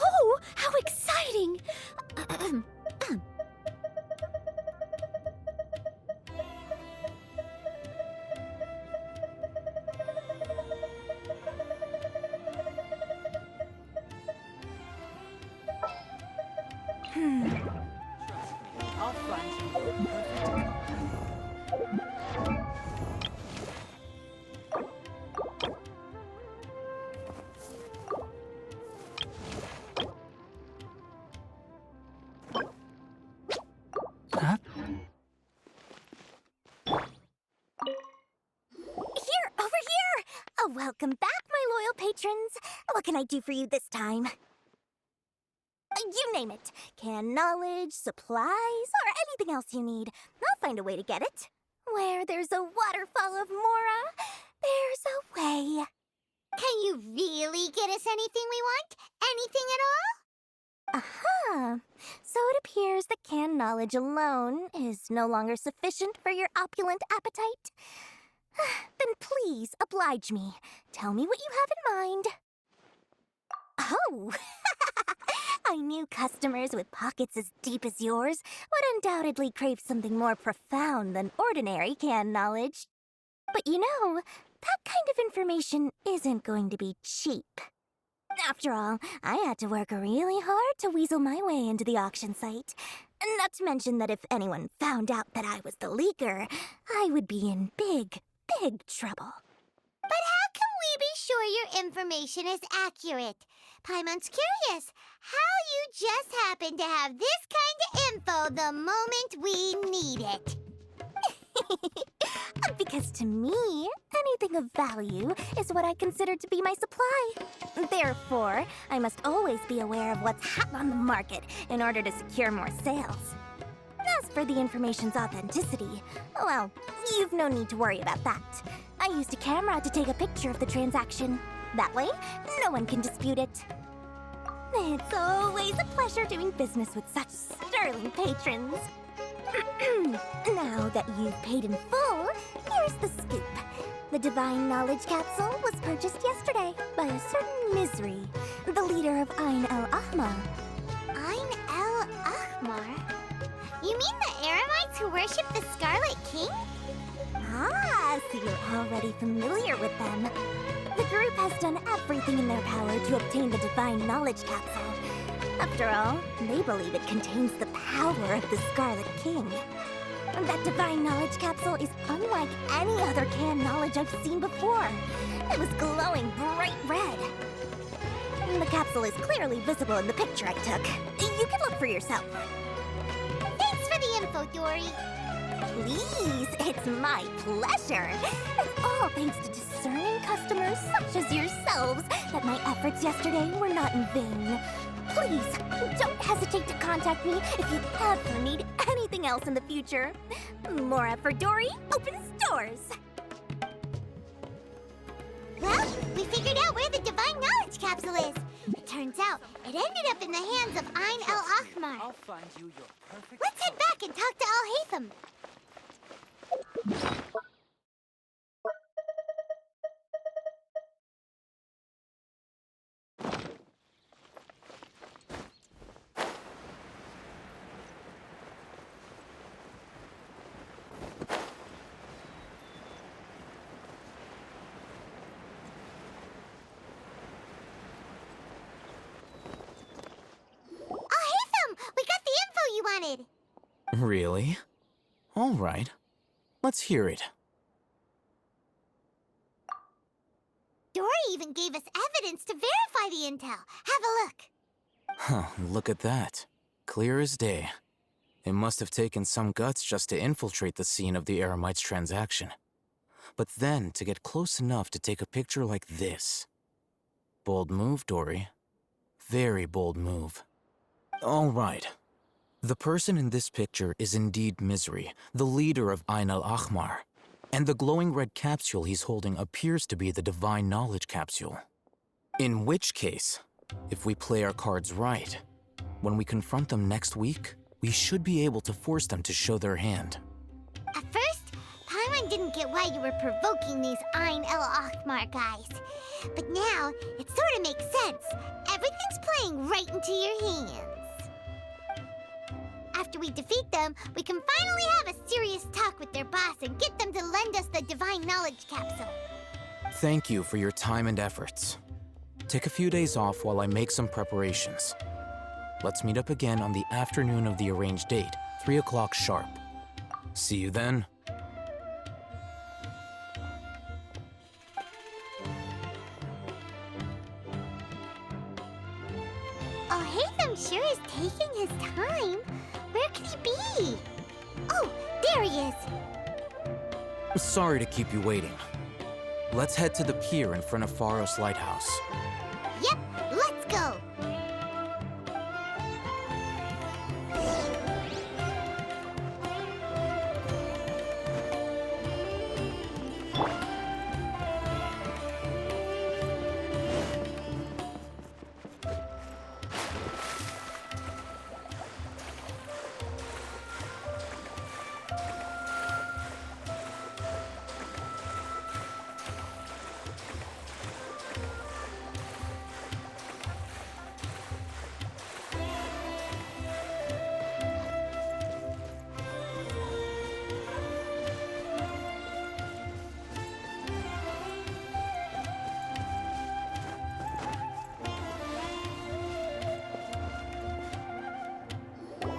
Oh, how exciting! I'll find you the perfect. Here, over here! Oh, welcome back, my loyal patrons. What can I do for you this time? You name it. Canned knowledge, supplies, or anything else you need. I'll find a way to get it. Where there's a waterfall of Mora, there's a way. Can you really get us anything we want? Anything at all? Aha! So it appears that canned knowledge alone is no longer sufficient for your opulent appetite. Then please oblige me. Tell me what you have in mind. Oh! I knew customers with pockets as deep as yours would undoubtedly crave something more profound than ordinary canned knowledge. But you know, that kind of information isn't going to be cheap. After all, I had to work really hard to weasel my way into the auction site. Not to mention that if anyone found out that I was the leaker, I would be in big, big trouble. But how can we be sure your information is accurate? Paimon's curious how you just happen to have this kind of info the moment we need it. Because to me, anything of value is what I consider to be my supply. Therefore, I must always be aware of what's hot on the market in order to secure more sales. As for the information's authenticity, well, you've no need to worry about that. I used a camera to take a picture of the transaction. That way, no one can dispute it. It's always a pleasure doing business with such sterling patrons. Now that you've paid in full, here's the scoop. The Divine Knowledge Capsule was purchased yesterday by a certain Misery, the leader of Ain el-Ahmar. Ain el-Ahmar? You mean the Eremites who worship the Scarlet King? Ah, so you're already familiar with them. The group has done everything in their power to obtain the Divine Knowledge Capsule. After all, they believe it contains the power of the Scarlet King. That Divine Knowledge Capsule is unlike any other canned knowledge I've seen before. It was glowing bright red. The capsule is clearly visible in the picture I took. You can look for yourself. Thanks for the info, Dori. Please, it's my pleasure. And all thanks to discerning customers such as yourself, yourselves that my efforts yesterday were not in vain. Please, don't hesitate to contact me if you ever need anything else in the future. More for Dori opens doors. Well, we figured out where the Divine Knowledge Capsule is. It turns out it ended up in the hands of Ain el-Ahmar. I'll find you your perfect. Let's head back and talk to Al-Haytham. Al-Haytham, we got the info you wanted. Really? All right. Let's hear it. Dori even gave us evidence to verify the intel. Have a look. Huh, look at that. Clear as day. It must have taken some guts just to infiltrate the scene of the Eremites transaction. But then to get close enough to take a picture like this. Bold move, Dori. Very bold move. All right. The person in this picture is indeed Misery, the leader of Ain el-Ahmar. And the glowing red capsule he's holding appears to be the Divine Knowledge Capsule. In which case, if we play our cards right, when we confront them next week, we should be able to force them to show their hand. At first, Paimon didn't get why you were provoking these Ain el-Ahmar guys. But now, it sort of makes sense. Everything's playing right into your hands. After we defeat them, we can finally have a serious talk with their boss and get them to lend us the Divine Knowledge Capsule. Thank you for your time and efforts. Take a few days off while I make some preparations. Let's meet up again on the afternoon of the arranged date, 3 o'clock sharp. See you then. Al-Haytham sure is taking his time. Where could he be? Oh, there he is. Sorry to keep you waiting. Let's head to the pier in front of Pharos Lighthouse. Yep, let's go.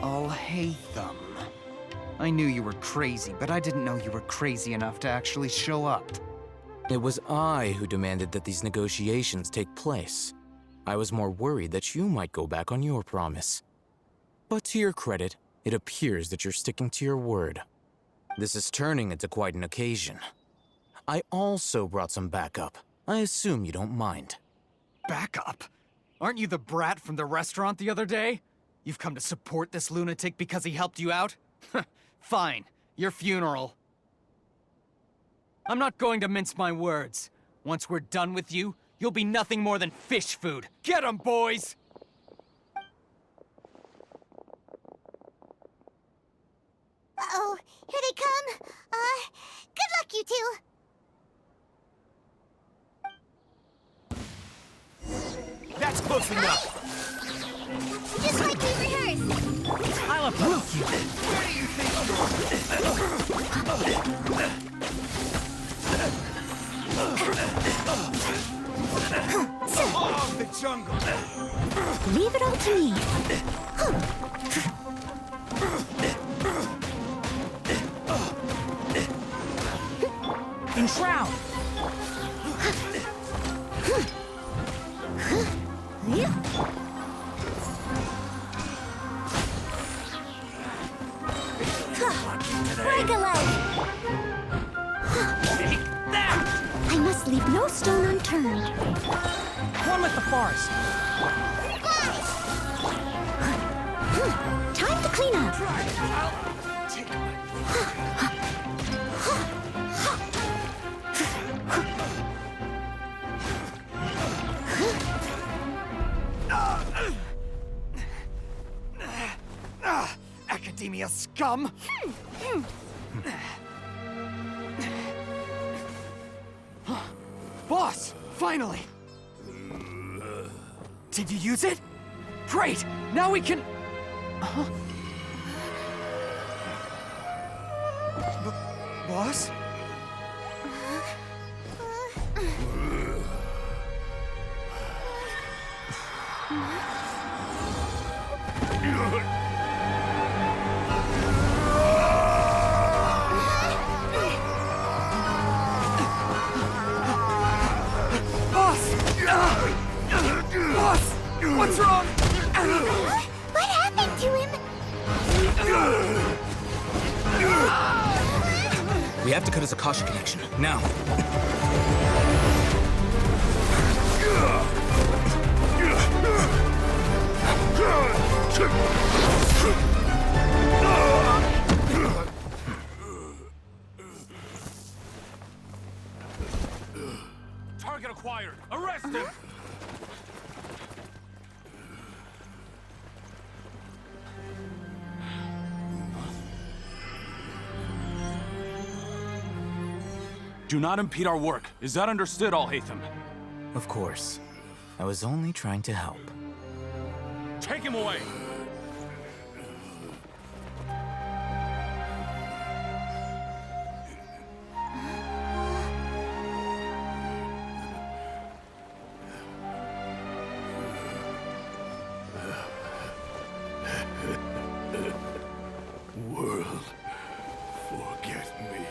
Al-Haytham. I knew you were crazy, but I didn't know you were crazy enough to actually show up. It was I who demanded that these negotiations take place. I was more worried that you might go back on your promise. But to your credit, it appears that you're sticking to your word. This is turning into quite an occasion. I also brought some backup. I assume you don't mind. Backup? Aren't you the brat from the restaurant the other day? You've come to support this lunatic because he helped you out? Fine, your funeral. I'm not going to mince my words. Once we're done with you, you'll be nothing more than fish food. Get 'em, boys! Uh-oh, here they come. Good luck, you two. That's close enough. Just like we rehearsed. I'll approve you. Where do you think you're of the jungle. Leave it all to me. Enshroud. Break a leg. Take that. I must leave no stone unturned. at the forest. Time to clean up. Academia scum! Boss! Finally! Did you use it? Great! Now we can... Boss? Boss! What's wrong? What happened to him? We have to cut his Akasha connection, now. Target acquired. Arrest him. Do not impede our work. Is that understood, Al-Haytham? Of course. I was only trying to help. Take him away! World, forget me.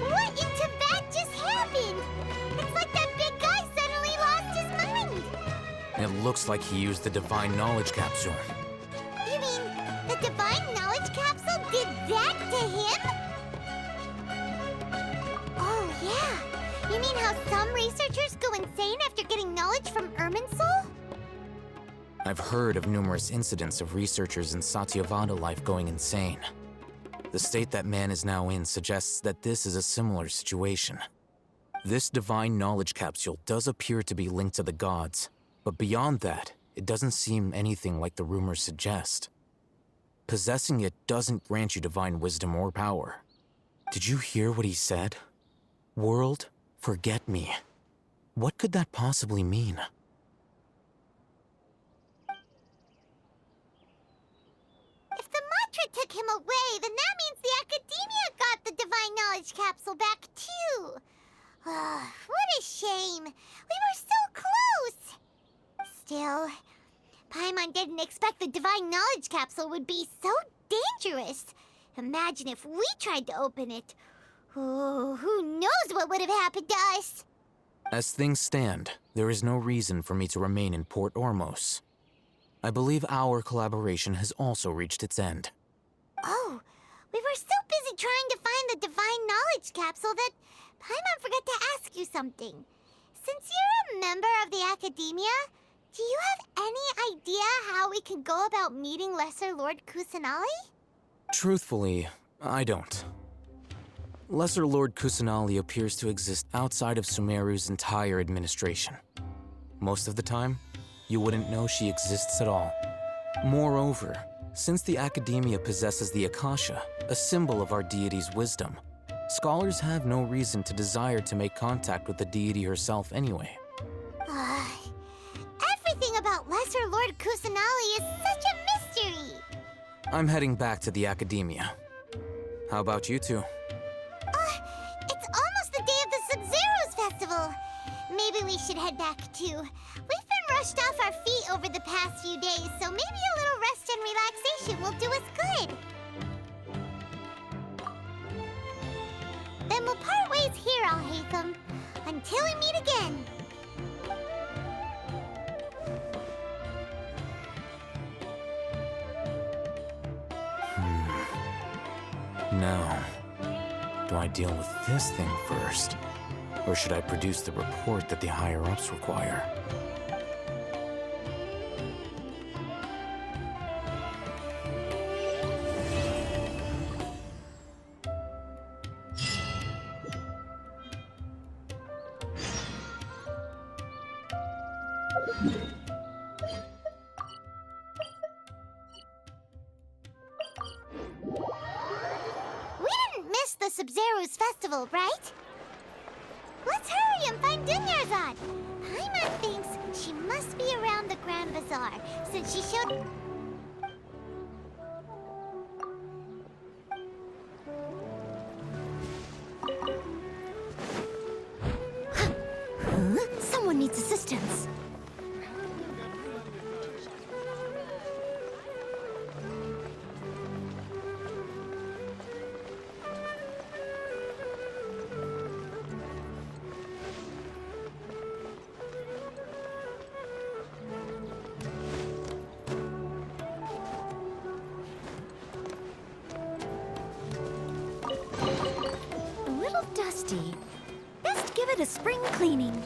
What in Tibet just happened? It's like that big guy suddenly lost his mind. It looks like he used the Divine Knowledge Capsule. You mean the Divine Knowledge Capsule did that to him? Oh, yeah. You mean how some researchers go insane after getting knowledge from Irminsul? I've heard of numerous incidents of researchers in Satyavada life going insane. The state that man is now in suggests that this is a similar situation. This Divine Knowledge Capsule does appear to be linked to the gods, but beyond that, it doesn't seem anything like the rumors suggest. Possessing it doesn't grant you divine wisdom or power. Did you hear what he said? World, forget me. What could that possibly mean? If the mantra took him away, then that means the Academia got the Divine Knowledge Capsule back, too. What a shame. We were so close. Still, Paimon didn't expect the Divine Knowledge Capsule would be so dangerous. Imagine if we tried to open it. Oh, who knows what would have happened to us? As things stand, there is no reason for me to remain in Port Ormos. I believe our collaboration has also reached its end. Oh, we were so busy trying to find the Divine Knowledge Capsule that Paimon forgot to ask you something. Since you're a member of the Academia, do you have any idea how we can go about meeting Lesser Lord Kusanali? Truthfully, I don't. Lesser Lord Kusanali appears to exist outside of Sumeru's entire administration. Most of the time, you wouldn't know she exists at all. Moreover, since the Academia possesses the Akasha, a symbol of our deity's wisdom, scholars have no reason to desire to make contact with the deity herself anyway. Everything about Lesser Lord Kusanali is such a mystery. I'm heading back to the Academia. How about you two? It's almost the day of the Sub-Zeros Festival. Maybe we should head back too. We've been rushed off our feet over the past few days, so maybe a little rest and relaxation will do us good. Then we'll part ways here, Al-Haytham, until we meet again. Now, Do I deal with this thing first? Or should I produce the report that the higher-ups require? We didn't miss the Sub-Zero's festival, right? Let's hurry and find Dunyarzad. Paimon thinks she must be around the Grand Bazaar since she showed... Huh? Someone needs assistance. A little dusty. Best give it a spring cleaning.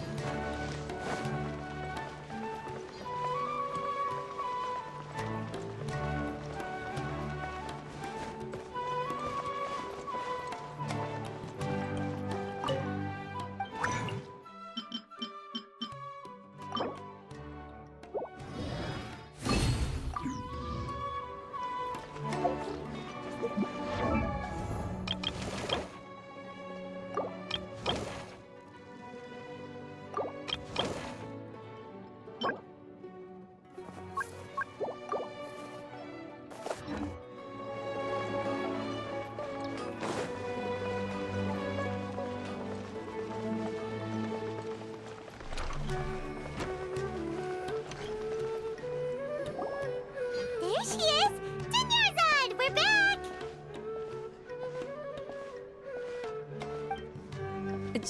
There she is! Dunyarzad, we're back!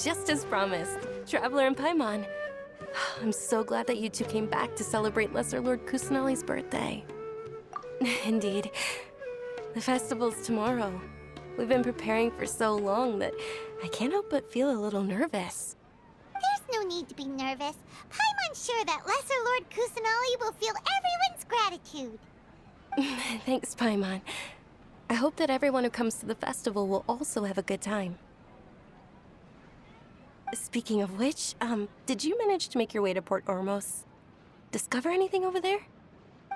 Just as promised, Traveler and Paimon. I'm so glad that you two came back to celebrate Lesser Lord Kusanali's birthday. Indeed. The festival's tomorrow. We've been preparing for so long that I can't help but feel a little nervous. There's no need to be nervous. Paimon's sure that Lesser Lord Kusanali will feel everyone's gratitude. Thanks, Paimon. I hope that everyone who comes to the festival will also have a good time. Speaking of which, did you manage to make your way to Port Ormos? Discover anything over there?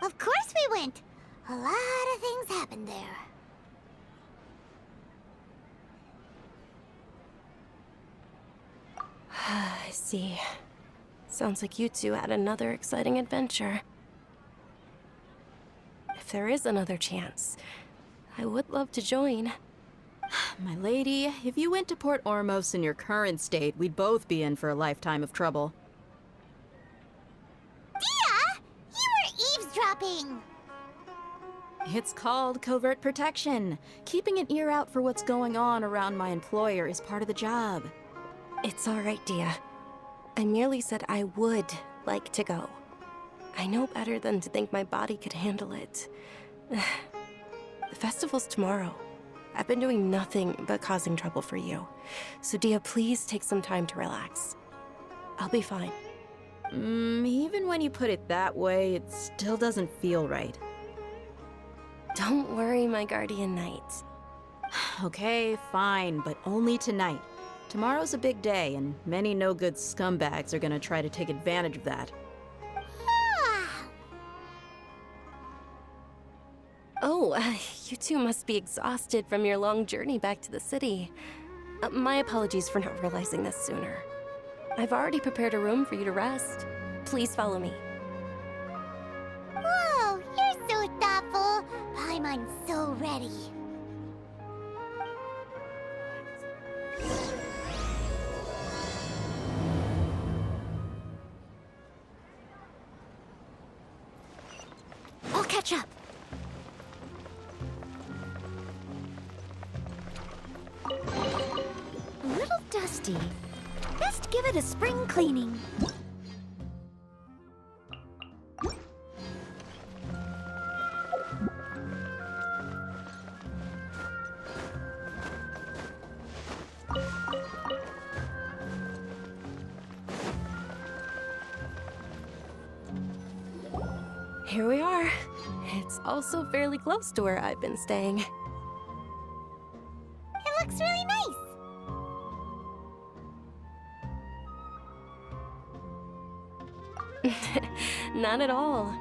Of course we went. A lot of things happened there. I see. Sounds like you two had another exciting adventure. If there is another chance, I would love to join. My lady, if you went to Port Ormos in your current state, we'd both be in for a lifetime of trouble. Dia! You were eavesdropping! It's called covert protection. Keeping an ear out for what's going on around my employer is part of the job. It's all right, Dia. I merely said I would like to go. I know better than to think my body could handle it. The festival's tomorrow. I've been doing nothing but causing trouble for you. So Dia, please take some time to relax. I'll be fine. Even when you put it that way, it still doesn't feel right. Don't worry, my guardian knight. Okay, fine, but only tonight. Tomorrow's a big day, and many no-good scumbags are gonna try to take advantage of that. Oh, you two must be exhausted from your long journey back to the city. My apologies for not realizing this sooner. I've already prepared a room for you to rest. Please follow me. Whoa, you're so thoughtful. Paimon's so ready. I'll catch up. A little dusty. Best give it a spring cleaning. here we are. It's also fairly close to where I've been staying. It looks really nice. Not at all.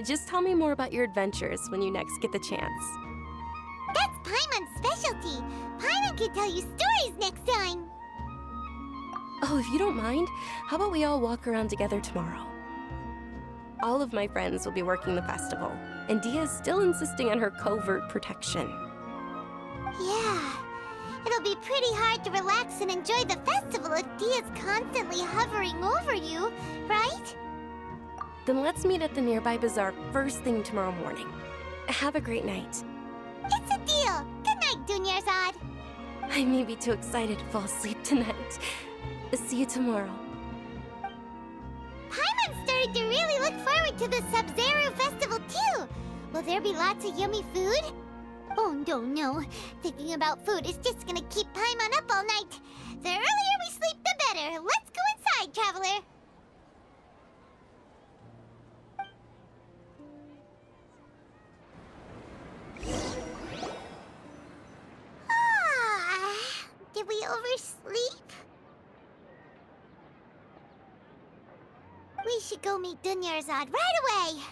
Just tell me more about your adventures when you next get the chance. That's Paimon's specialty. Paimon can tell you stories next time. Oh, if you don't mind, how about we all walk around together tomorrow? All of my friends will be working the festival, and Dia's still insisting on her covert protection. Yeah. It'll be pretty hard to relax and enjoy the festival if Dia's constantly hovering over you, right? Then let's meet at the nearby bazaar first thing tomorrow morning. Have a great night. It's a deal. Good night, Dunyarzad. I may be too excited to fall asleep tonight. See you tomorrow. Paimon started to really look forward to the Sub-Zero festival too. Will there be lots of yummy food? Oh no. Thinking about food is just gonna keep Paimon up all night. The earlier we sleep, the better. Let's go inside, Traveler. Did we oversleep? We should go meet Dunyarzad right away.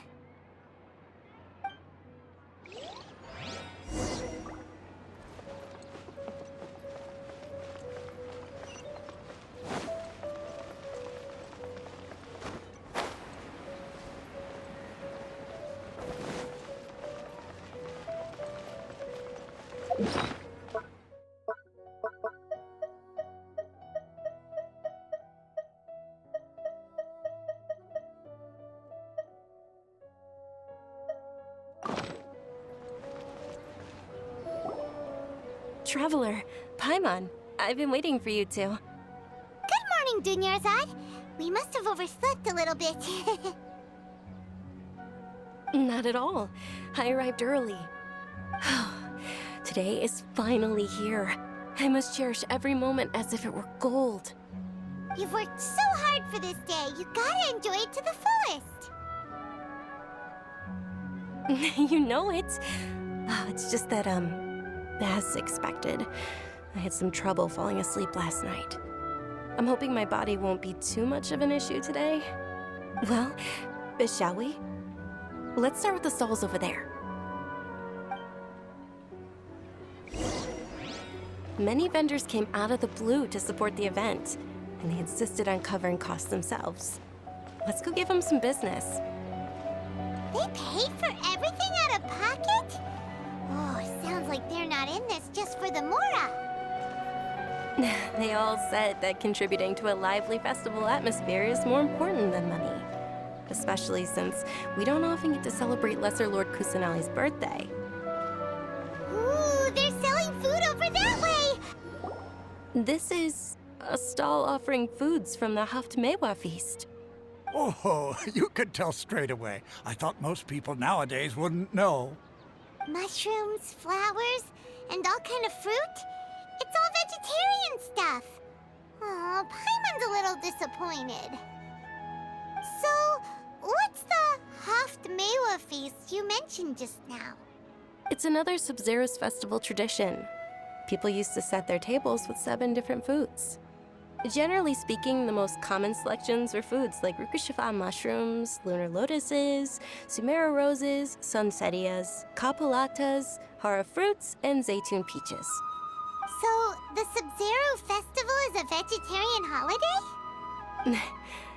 Traveler, Paimon, I've been waiting for you two. Good morning, Dunyarzad. We must have overslept a little bit. Not at all. I arrived early. Today is finally here. I must cherish every moment as if it were gold. You've worked so hard for this day. You gotta enjoy it to the fullest. You know it. It's just that, as expected, I had some trouble falling asleep last night. I'm hoping my body won't be too much of an issue today. Well, shall we? Let's start with the stalls over there. Many vendors came out of the blue to support the event, and they insisted on covering costs themselves. Let's go give them some business. They paid for everything out of pocket? Oh, sounds like they're not in this just for the Mora. They all said that contributing to a lively festival atmosphere is more important than money. Especially since we don't often get to celebrate Lesser Lord Kusanali's birthday. Ooh, they're selling food over that way! This is a stall offering foods from the Haftmewa feast. Oh, you could tell straight away. I thought most people nowadays wouldn't know. Mushrooms, flowers, and all kind of fruit? It's all vegetarian stuff. Aw, Paimon's a little disappointed. So, what's the Haftmewa feast you mentioned just now? It's another Sub-Zero's festival tradition. People used to set their tables with 7 different foods. Generally speaking, the most common selections were foods like Rukushifa mushrooms, lunar lotuses, Sumera roses, sunsettias, kapulatas, hara fruits, and zaytun peaches. So, the Sub-Zero festival is a vegetarian holiday?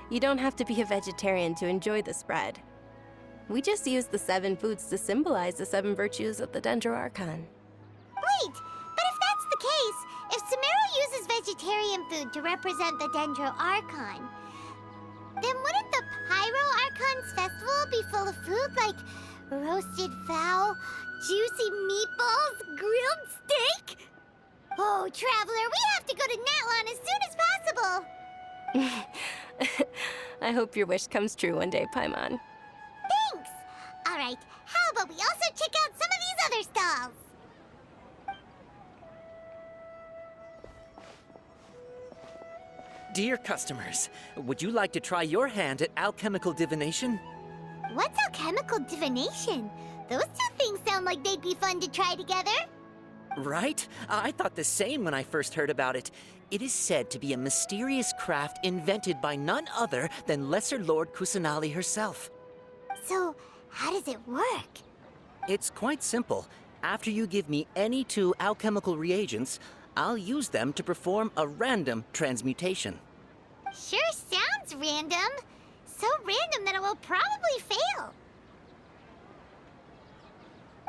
You don't have to be a vegetarian to enjoy the spread. We just use the 7 foods to symbolize the 7 virtues of the Dendro Archon. Wait, but if that's the case, if Sumero uses vegetarian food to represent the Dendro Archon, then wouldn't the Pyro Archon's festival be full of food like roasted fowl, juicy meatballs, grilled steak? Oh, Traveler, we have to go to Natlan as soon as possible! I hope your wish comes true one day, Paimon. Thanks! Alright, how about we also check out some of these other stalls? Dear customers, would you like to try your hand at alchemical divination? What's alchemical divination? Those two things sound like they'd be fun to try together. Right? I thought the same when I first heard about it. It is said to be a mysterious craft invented by none other than Lesser Lord Kusanali herself. So, how does it work? It's quite simple. After you give me any 2 alchemical reagents, I'll use them to perform a random transmutation. Sure sounds random. So random that it will probably fail.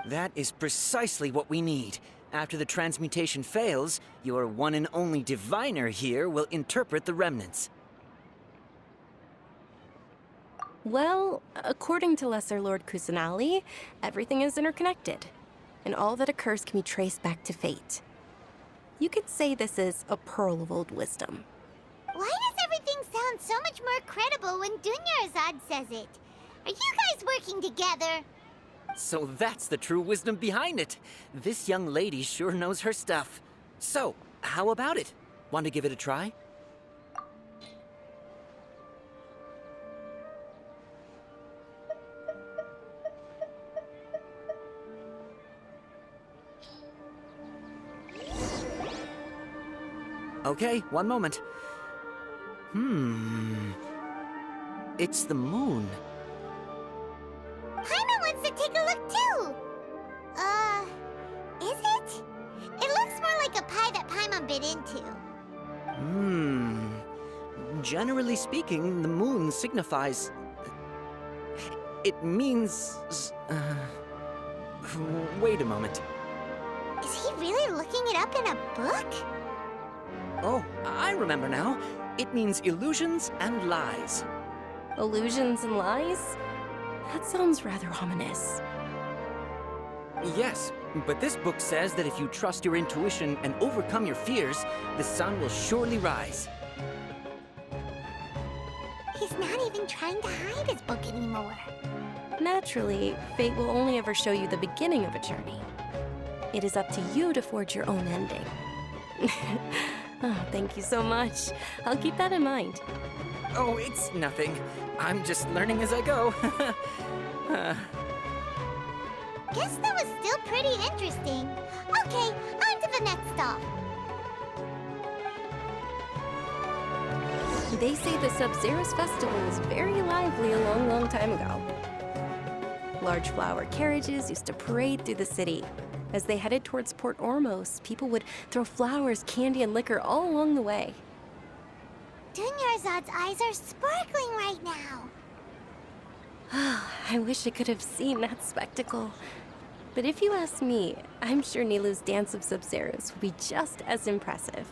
That is precisely what we need. After the transmutation fails, your one and only diviner here will interpret the remnants. Well, according to Lesser Lord Kusanali, everything is interconnected, and all that occurs can be traced back to fate. You could say this is a pearl of old wisdom. Why does everything sound so much more credible when Dunyarzad says it? Are you guys working together? So that's the true wisdom behind it. This young lady sure knows her stuff. So, how about it? Want to give it a try? Okay, one moment. It's the moon. Paimon wants to take a look too! Is it? It looks more like a pie that Paimon bit into. Generally speaking, the moon signifies... It means... Wait a moment. Is he really looking it up in a book? Oh, I remember now. It means illusions and lies. Illusions and lies? That sounds rather ominous. Yes, but this book says that if you trust your intuition and overcome your fears, the sun will surely rise. He's not even trying to hide his book anymore. Naturally, fate will only ever show you the beginning of a journey. It is up to you to forge your own ending. Oh, thank you so much. I'll keep that in mind. Oh, it's nothing. I'm just learning as I go. Guess that was still pretty interesting. Okay, on to the next stop. They say the Sub-Zeros festival was very lively a long, long time ago. Large flower carriages used to parade through the city. As they headed towards Port Ormos, people would throw flowers, candy, and liquor all along the way. Dunyarzad's eyes are sparkling right now. I wish I could have seen that spectacle. But if you ask me, I'm sure Nilu's dance of Sub-Zeros would be just as impressive.